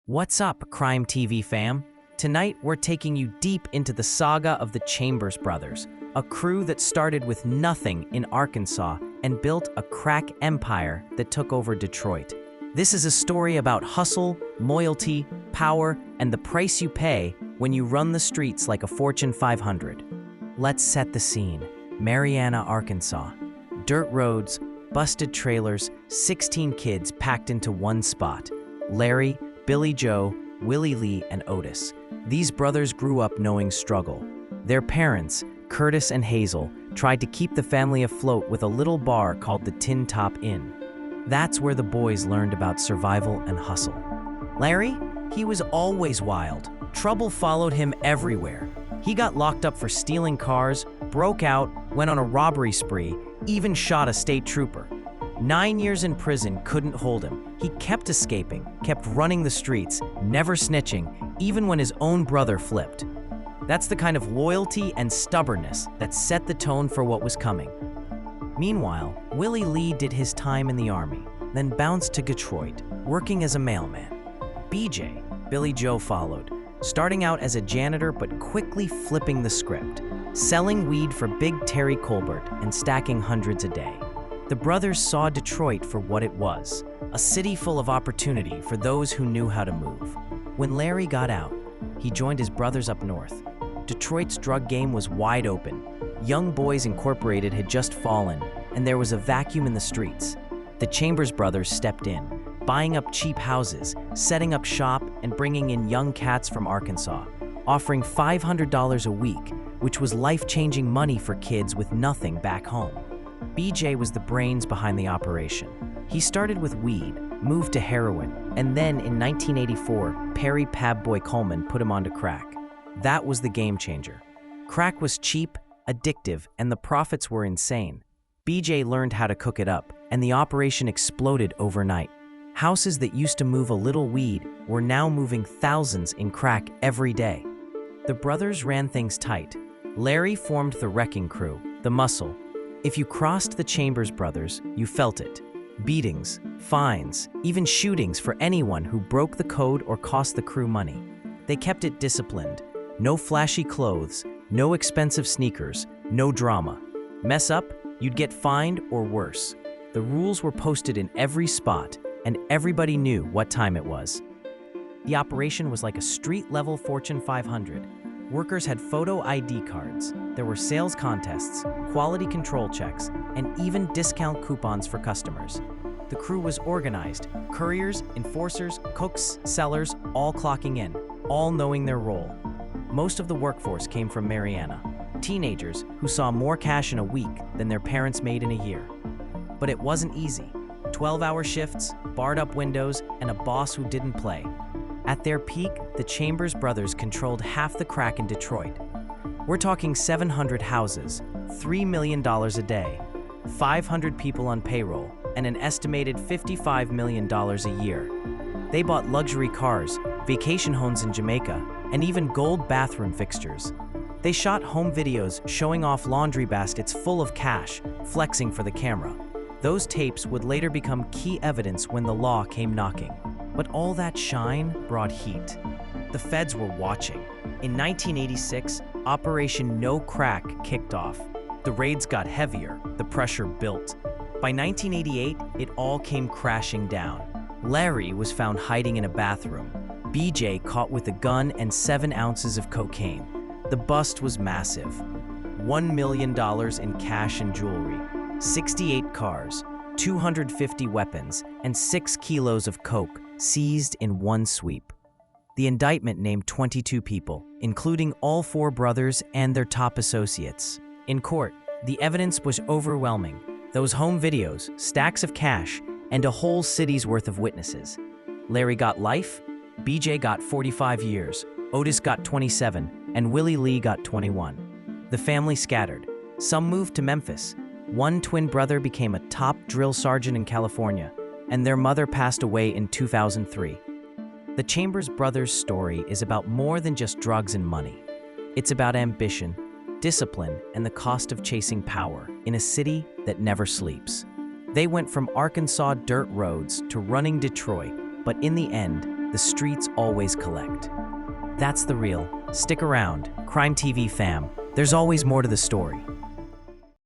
What's up, Crime TV fam? Tonight, we're taking you deep into the saga of the Chambers brothers, a crew that started with nothing in Arkansas and built a crack empire that took over Detroit. This is a story about hustle, loyalty, power, and the price you pay when you run the streets like a Fortune 500. Let's set the scene. Marianna, Arkansas. Dirt roads, busted trailers, 16 kids packed into one spot. Larry, Billy Joe, Willie Lee, and Otis. These brothers grew up knowing struggle. Their parents, Curtis and Hazel, tried to keep the family afloat with a little bar called the Tin Top Inn. That's where the boys learned about survival and hustle. Larry? He was always wild. Trouble followed him everywhere. He got locked up for stealing cars, broke out, went on a robbery spree, even shot a state trooper. 9 years in prison couldn't hold him. He kept escaping, kept running the streets, never snitching, even when his own brother flipped. That's the kind of loyalty and stubbornness that set the tone for what was coming. Meanwhile, Willie Lee did his time in the Army, then bounced to Detroit, working as a mailman. BJ, Billy Joe, followed, starting out as a janitor but quickly flipping the script, selling weed for Big Terry Colbert and stacking hundreds a day. The brothers saw Detroit for what it was, a city full of opportunity for those who knew how to move. When Larry got out, he joined his brothers up north. Detroit's drug game was wide open. Young Boys Incorporated had just fallen, and there was a vacuum in the streets. The Chambers brothers stepped in, buying up cheap houses, setting up shop, and bringing in young cats from Arkansas, offering $500 a week, which was life-changing money for kids with nothing back home. BJ was the brains behind the operation. He started with weed, moved to heroin, and then in 1984, Perry Pabboy Coleman put him onto crack. That was the game changer. Crack was cheap, addictive, and the profits were insane. BJ learned how to cook it up, and the operation exploded overnight. Houses that used to move a little weed were now moving thousands in crack every day. The brothers ran things tight. Larry formed the wrecking crew, the muscle. If you crossed the Chambers brothers, you felt it. Beatings, fines, even shootings for anyone who broke the code or cost the crew money. They kept it disciplined. No flashy clothes, no expensive sneakers, no drama. Mess up, you'd get fined or worse. The rules were posted in every spot, and everybody knew what time it was. The operation was like a street-level Fortune 500. Workers had photo ID cards. There were sales contests, quality control checks, and even discount coupons for customers. The crew was organized. Couriers, enforcers, cooks, sellers, all clocking in, all knowing their role. Most of the workforce came from Marianna, teenagers who saw more cash in a week than their parents made in a year. But it wasn't easy. 12-hour shifts, barred-up windows, and a boss who didn't play. At their peak, the Chambers brothers controlled half the crack in Detroit. We're talking 700 houses, $3 million a day, 500 people on payroll, and an estimated $55 million a year. They bought luxury cars, vacation homes in Jamaica, and even gold bathroom fixtures. They shot home videos showing off laundry baskets full of cash, flexing for the camera. Those tapes would later become key evidence when the law came knocking. But all that shine brought heat. The feds were watching. In 1986, Operation No Crack kicked off. The raids got heavier, the pressure built. By 1988, it all came crashing down. Larry was found hiding in a bathroom. BJ caught with a gun and 7 ounces of cocaine. The bust was massive. $1 million in cash and jewelry, 68 cars, 250 weapons, and 6 kilos of coke seized in one sweep. The indictment named 22 people, including all 4 brothers and their top associates. In court, the evidence was overwhelming. Those home videos, stacks of cash, and a whole city's worth of witnesses. Larry got life, BJ got 45 years, Otis got 27, and Willie Lee got 21. The family scattered. Some moved to Memphis. One twin brother became a top drill sergeant in California, and their mother passed away in 2003. The Chambers brothers' story is about more than just drugs and money. It's about ambition, discipline, and the cost of chasing power in a city that never sleeps. They went from Arkansas dirt roads to running Detroit, but in the end, the streets always collect. That's the real. Stick around, Crime TV fam. There's always more to the story.